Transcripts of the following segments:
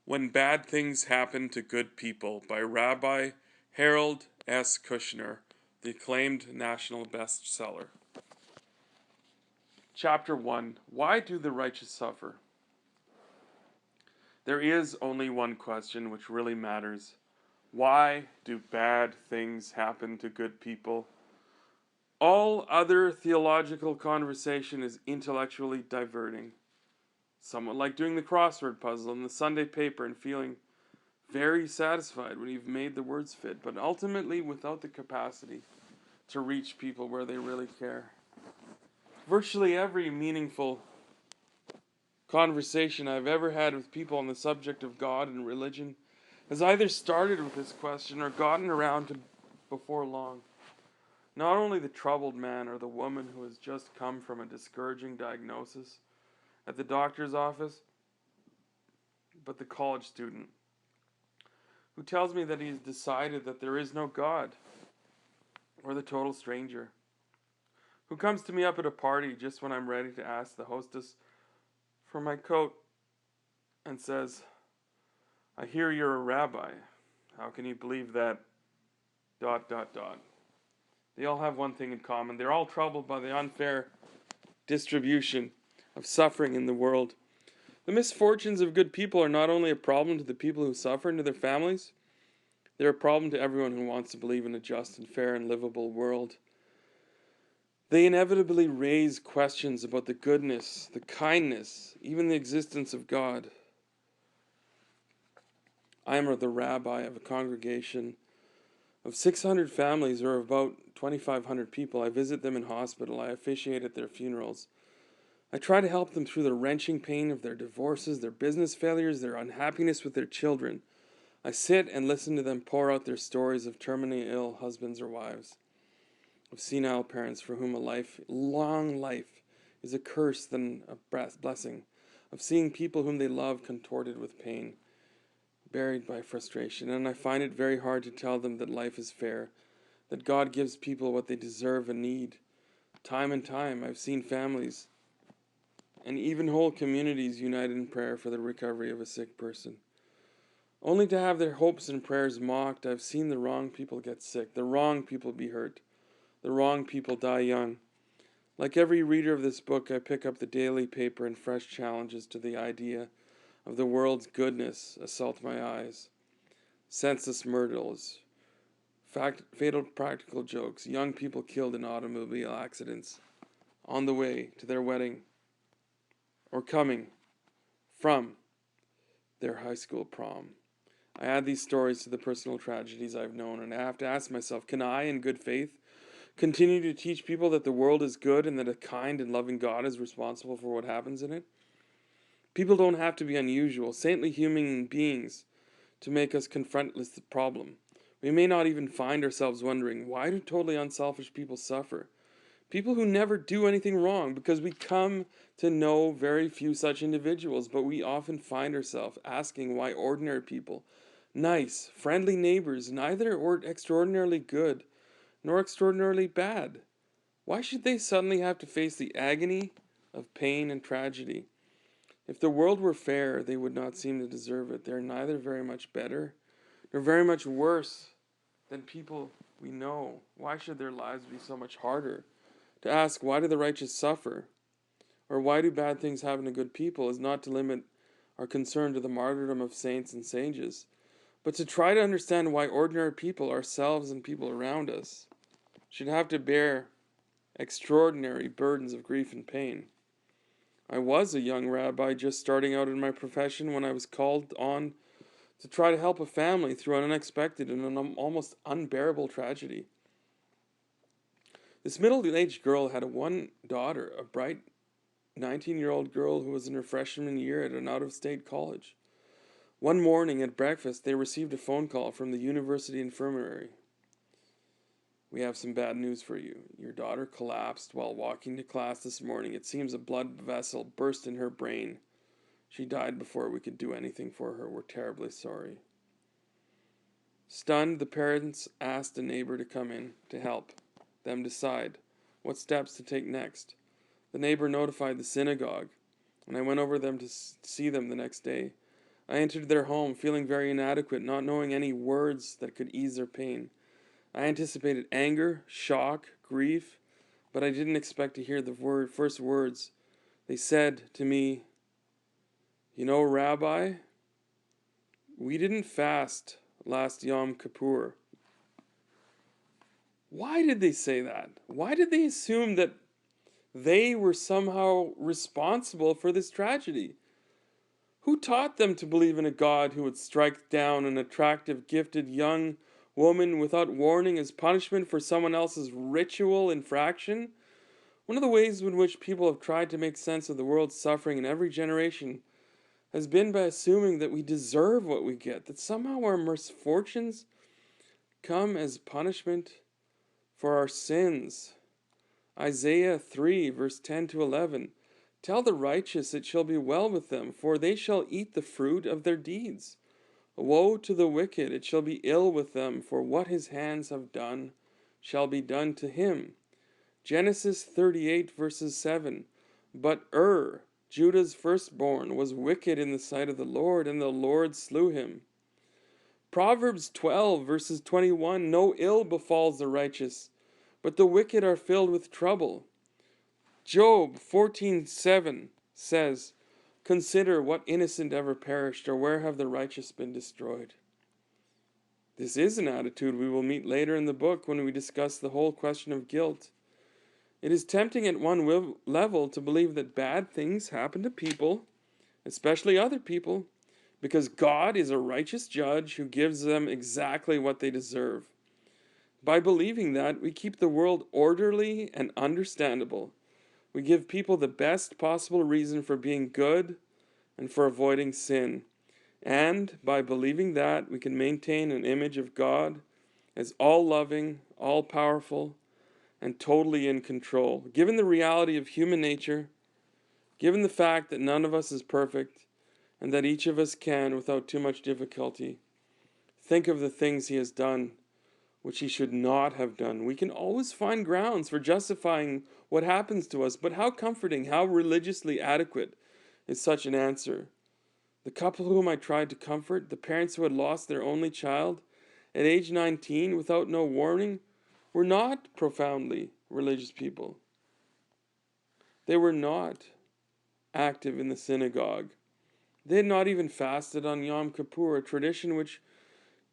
When Bad Things Happen to Good People by Rabbi Harold Kushner, the acclaimed national bestseller. Chapter 1. Why do the righteous suffer? There is only one question which really matters. Why do bad things happen to good people? All other theological conversation is intellectually diverting. Somewhat like doing the crossword puzzle in the Sunday paper and feeling very satisfied when you've made the words fit, but ultimately without the capacity to reach people where they really care. Virtually every meaningful conversation I've ever had with people on the subject of God and religion has either started with this question or gotten around to before long. Not only the troubled man or the woman who has just come from a discouraging diagnosis at the doctor's office, but the college student who tells me that he's decided that there is no God, or the total stranger who comes to me up at a party just when I'm ready to ask the hostess for my coat and says, "I hear you're a rabbi. How can you believe that? ... They all have one thing in common. They're all troubled by the unfair distribution of suffering in the world. The misfortunes of good people are not only a problem to the people who suffer and to their families, they're a problem to everyone who wants to believe in a just and fair and livable world. They inevitably raise questions about the goodness, the kindness, even the existence of God. I am the rabbi of a congregation of 600 families, or about 2,500 people. I visit them in hospital. I officiate at their funerals. I try to help them through the wrenching pain of their divorces, their business failures, their unhappiness with their children. I sit and listen to them pour out their stories of terminally ill husbands or wives, of senile parents for whom a long life, is a curse than a blessing, of seeing people whom they love contorted with pain, buried by frustration. And I find it very hard to tell them that life is fair, that God gives people what they deserve and need. Time and time, I've seen families and even whole communities united in prayer for the recovery of a sick person, only to have their hopes and prayers mocked. I've seen the wrong people get sick, the wrong people be hurt, the wrong people die young. Like every reader of this book, I pick up the daily paper and fresh challenges to the idea of the world's goodness assault my eyes. Senseless murders, fatal practical jokes, young people killed in automobile accidents on the way to their wedding or coming from their high school prom. I add these stories to the personal tragedies I've known, and I have to ask myself, can I, in good faith, continue to teach people that the world is good and that a kind and loving God is responsible for what happens in it? People don't have to be unusual, saintly human beings to make us confront this problem. We may not even find ourselves wondering, why do totally unselfish people suffer? People who never do anything wrong, because we come to know very few such individuals, but we often find ourselves asking why ordinary people, nice, friendly neighbors, neither extraordinarily good nor extraordinarily bad, why should they suddenly have to face the agony of pain and tragedy? If the world were fair, they would not seem to deserve it. They are neither very much better nor very much worse than people we know. Why should their lives be so much harder? To ask, why do the righteous suffer? Or why do bad things happen to good people is not to limit our concern to the martyrdom of saints and sages, but to try to understand why ordinary people, ourselves and people around us, should have to bear extraordinary burdens of grief and pain. I was a young rabbi just starting out in my profession when I was called on to try to help a family through an unexpected and an almost unbearable tragedy. This middle-aged girl had one daughter, a bright 19-year-old girl who was in her freshman year at an out-of-state college. One morning at breakfast, they received a phone call from the university infirmary. "We have some bad news for you. Your daughter collapsed while walking to class this morning. It seems a blood vessel burst in her brain. She died before we could do anything for her. We're terribly sorry." Stunned, the parents asked a neighbor to come in to help them decide what steps to take next. The neighbor notified the synagogue, and I went over them to see them the next day. I entered their home, feeling very inadequate, not knowing any words that could ease their pain. I anticipated anger, shock, grief, but I didn't expect to hear the first words. They said to me, "You know, Rabbi, we didn't fast last Yom Kippur." Why did they say that? Why did they assume that they were somehow responsible for this tragedy? Who taught them to believe in a God who would strike down an attractive, gifted young woman without warning as punishment for someone else's ritual infraction? One of the ways in which people have tried to make sense of the world's suffering in every generation has been by assuming that we deserve what we get, that somehow our misfortunes come as punishment for our sins. Isaiah 3, verse 10 to 11. Tell the righteous it shall be well with them, for they shall eat the fruit of their deeds. Woe to the wicked, it shall be ill with them, for what his hands have done shall be done to him. Genesis 38, verses 7. But Judah's firstborn, was wicked in the sight of the Lord, and the Lord slew him. Proverbs 12, verses 21. No ill befalls the righteous, but the wicked are filled with trouble. Job 14:7 says, Consider what innocent ever perished, or where have the righteous been destroyed? This is an attitude we will meet later in the book when we discuss the whole question of guilt. It is tempting at one level to believe that bad things happen to people, especially other people, because God is a righteous judge who gives them exactly what they deserve. By believing that, we keep the world orderly and understandable. We give people the best possible reason for being good and for avoiding sin. And by believing that, we can maintain an image of God as all-loving, all-powerful, and totally in control. Given the reality of human nature, given the fact that none of us is perfect, and that each of us can, without too much difficulty, think of the things he has done which he should not have done. We can always find grounds for justifying what happens to us, but how comforting, how religiously adequate is such an answer? The couple whom I tried to comfort, the parents who had lost their only child at age 19 without no warning, were not profoundly religious people. They were not active in the synagogue. They had not even fasted on Yom Kippur, a tradition which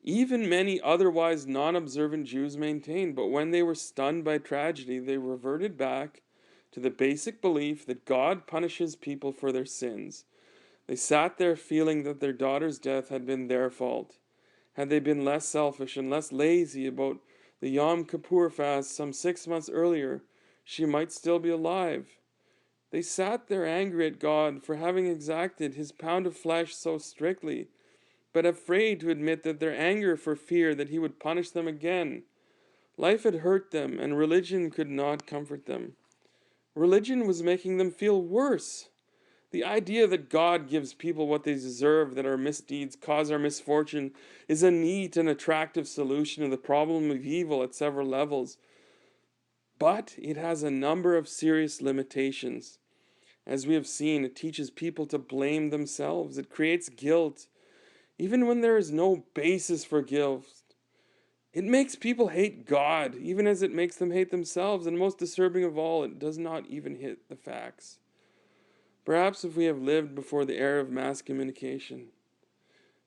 even many otherwise non-observant Jews maintained. But when they were stunned by tragedy, they reverted back to the basic belief that God punishes people for their sins. They sat there feeling that their daughter's death had been their fault. Had they been less selfish and less lazy about the Yom Kippur fast some 6 months earlier, she might still be alive. They sat there angry at God for having exacted his pound of flesh so strictly, but afraid to admit that their anger for fear that he would punish them again. Life had hurt them, and religion could not comfort them. Religion was making them feel worse. The idea that God gives people what they deserve, that our misdeeds cause our misfortune, is a neat and attractive solution to the problem of evil at several levels. But it has a number of serious limitations. As we have seen, it teaches people to blame themselves. It creates guilt, even when there is no basis for guilt. It makes people hate God, even as it makes them hate themselves. And most disturbing of all, it does not even hit the facts. Perhaps if we have lived before the era of mass communication,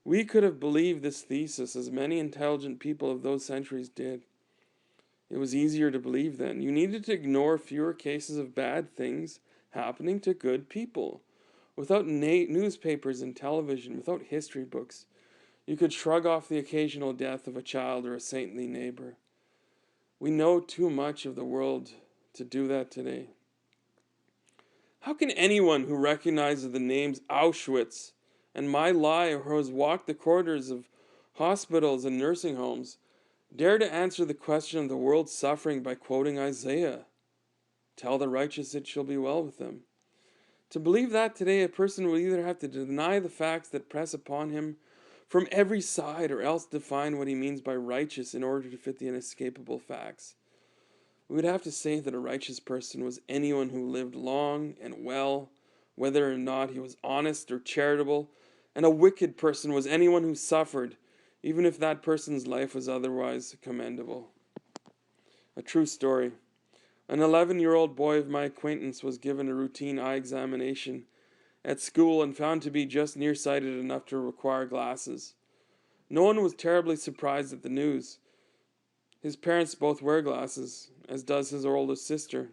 we could have believed this thesis as many intelligent people of those centuries did. It was easier to believe then. You needed to ignore fewer cases of bad things happening to good people. Without newspapers and television, without history books, you could shrug off the occasional death of a child or a saintly neighbor. We know too much of the world to do that today. How can anyone who recognizes the names Auschwitz and My Lai, or who has walked the corridors of hospitals and nursing homes, dare to answer the question of the world's suffering by quoting Isaiah? Tell the righteous it shall be well with them. To believe that today, a person will either have to deny the facts that press upon him from every side, or else define what he means by righteous in order to fit the inescapable facts. We would have to say that a righteous person was anyone who lived long and well, whether or not he was honest or charitable, And a wicked person was anyone who suffered, even if that person's life was otherwise commendable. A true story. An 11-year-old boy of my acquaintance was given a routine eye examination at school and found to be just nearsighted enough to require glasses. No one was terribly surprised at the news. His parents both wear glasses, as does his oldest sister.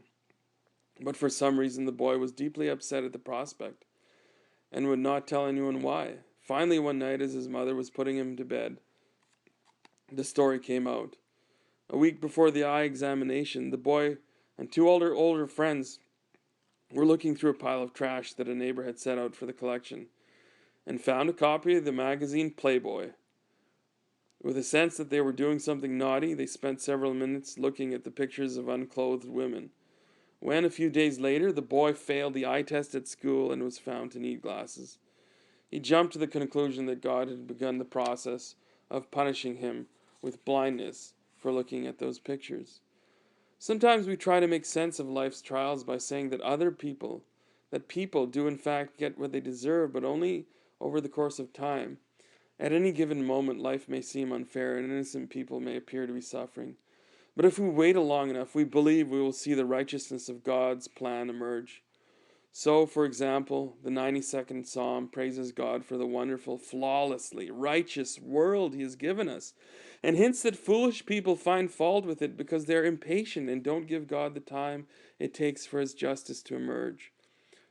But for some reason the boy was deeply upset at the prospect, and would not tell anyone why. Finally, one night as his mother was putting him to bed, the story came out. A week before the eye examination, the boy and two older friends were looking through a pile of trash that a neighbor had set out for the collection, and found a copy of the magazine Playboy. With a sense that they were doing something naughty, they spent several minutes looking at the pictures of unclothed women. When, a few days later, the boy failed the eye test at school and was found to need glasses, he jumped to the conclusion that God had begun the process of punishing him with blindness for looking at those pictures. Sometimes we try to make sense of life's trials by saying that people do in fact get what they deserve, but only over the course of time. At any given moment, life may seem unfair, and innocent people may appear to be suffering. But if we wait long enough, we believe we will see the righteousness of God's plan emerge. So, for example, the 92nd Psalm praises God for the wonderful, flawlessly righteous world He has given us, and hints that foolish people find fault with it because they're impatient and don't give God the time it takes for His justice to emerge.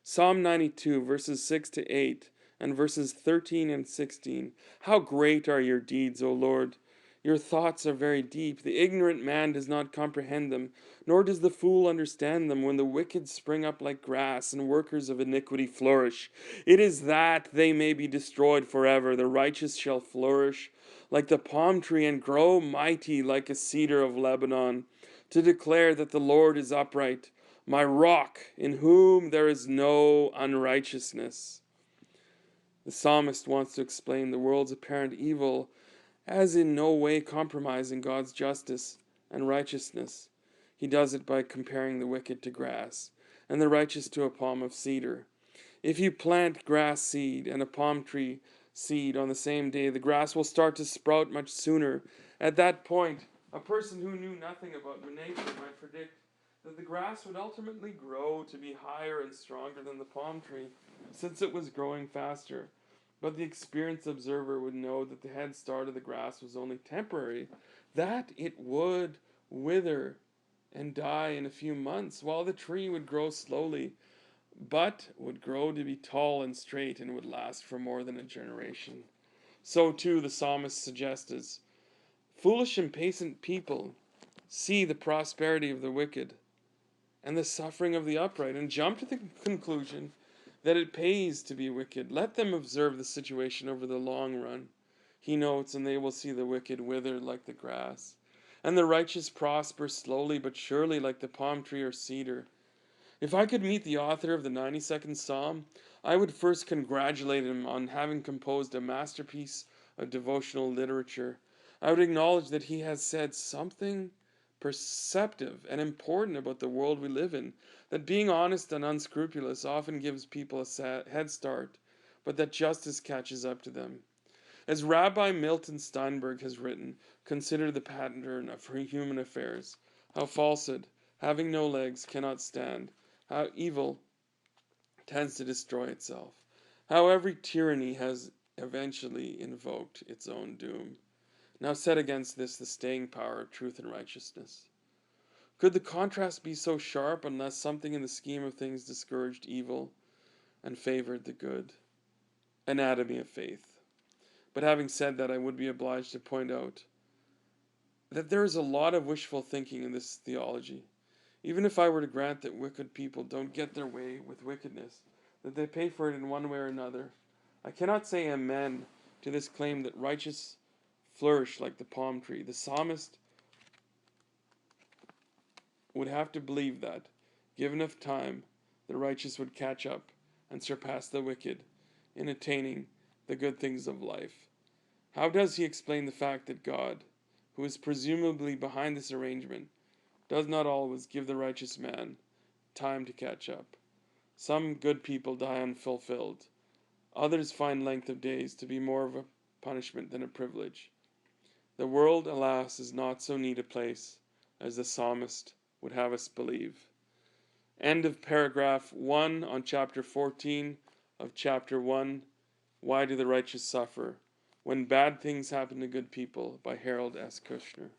Psalm 92, verses 6 to 8, and verses 13 and 16. How great are your deeds, O Lord! Your thoughts are very deep. The ignorant man does not comprehend them, nor does the fool understand them. When the wicked spring up like grass, and workers of iniquity flourish, it is that they may be destroyed forever. The righteous shall flourish like the palm tree, and grow mighty like a cedar of Lebanon, to declare that the Lord is upright, my rock, in whom there is no unrighteousness. The psalmist wants to explain the world's apparent evil as in no way compromising God's justice and righteousness. He does it by comparing the wicked to grass, and the righteous to a palm of cedar. If you plant grass seed and a palm tree seed on the same day, the grass will start to sprout much sooner. At that point, a person who knew nothing about nature might predict that the grass would ultimately grow to be higher and stronger than the palm tree, since it was growing faster. But the experienced observer would know that the head start of the grass was only temporary, that it would wither and die in a few months, while the tree would grow slowly, but would grow to be tall and straight and would last for more than a generation. So too the psalmist suggests, foolish impatient people see the prosperity of the wicked and the suffering of the upright, and jump to the conclusion that it pays to be wicked. Let them observe the situation over the long run, he notes, and they will see the wicked wither like the grass, and the righteous prosper slowly but surely like the palm tree or cedar. If I could meet the author of the 92nd Psalm, I would first congratulate him on having composed a masterpiece of devotional literature. I would acknowledge that he has said something perceptive and important about the world we live in, that being honest and unscrupulous often gives people a head start, but that justice catches up to them. As Rabbi Milton Steinberg has written, consider the pattern of human affairs, how falsehood, having no legs, cannot stand, how evil tends to destroy itself, how every tyranny has eventually invoked its own doom. Now set against this the staying power of truth and righteousness. Could the contrast be so sharp unless something in the scheme of things discouraged evil and favored the good? Anatomy of faith. But having said that, I would be obliged to point out that there is a lot of wishful thinking in this theology. Even if I were to grant that wicked people don't get their way with wickedness, that they pay for it in one way or another, I cannot say amen to this claim that righteous flourish like the palm tree. The psalmist would have to believe that, given enough time, the righteous would catch up and surpass the wicked in attaining the good things of life. How does he explain the fact that God, who is presumably behind this arrangement, does not always give the righteous man time to catch up? Some good people die unfulfilled. Others find length of days to be more of a punishment than a privilege. The world, alas, is not so neat a place as the psalmist would have us believe. End of paragraph 1 on chapter 14 of chapter 1, Why Do the Righteous Suffer? When Bad Things Happen to Good People, by Harold S. Kushner.